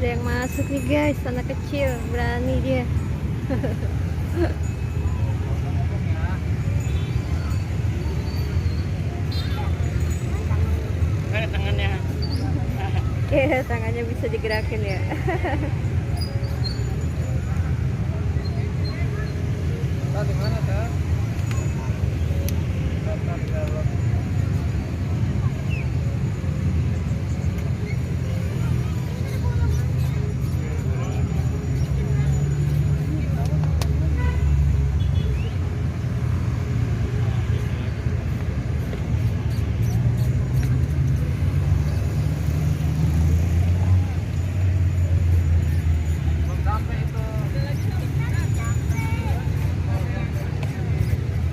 Ada yang masuk nih guys, anak kecil, berani dia. Tangannya. Iya, tangannya bisa digerakin ya. Di mana, Kak? Di dalam.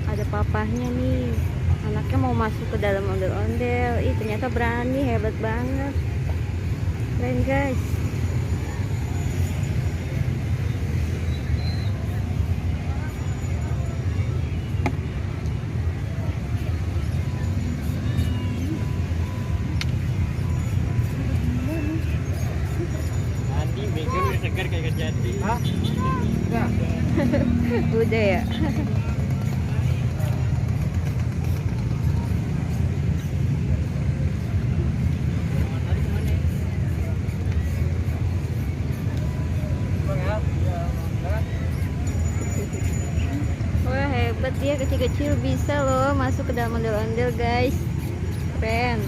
Ada papahnya nih, anaknya mau masuk ke dalam ondel-ondel. Ih, ternyata berani, hebat banget, keren guys. Mandi, bego udah segar kayak kejati. Hah? Udah. Udah ya. Wah, hebat dia, kecil-kecil bisa loh masuk ke dalam ondel-ondel guys, keren.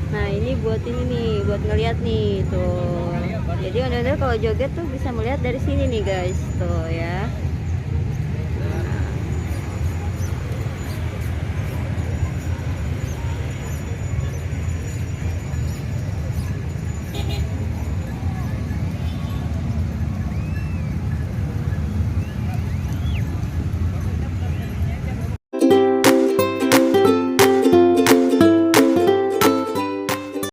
Nah, ini buat ini nih, buat ngeliat nih tuh. Jadi ondel-ondel kalau joget tuh bisa melihat dari sini nih guys, tuh ya.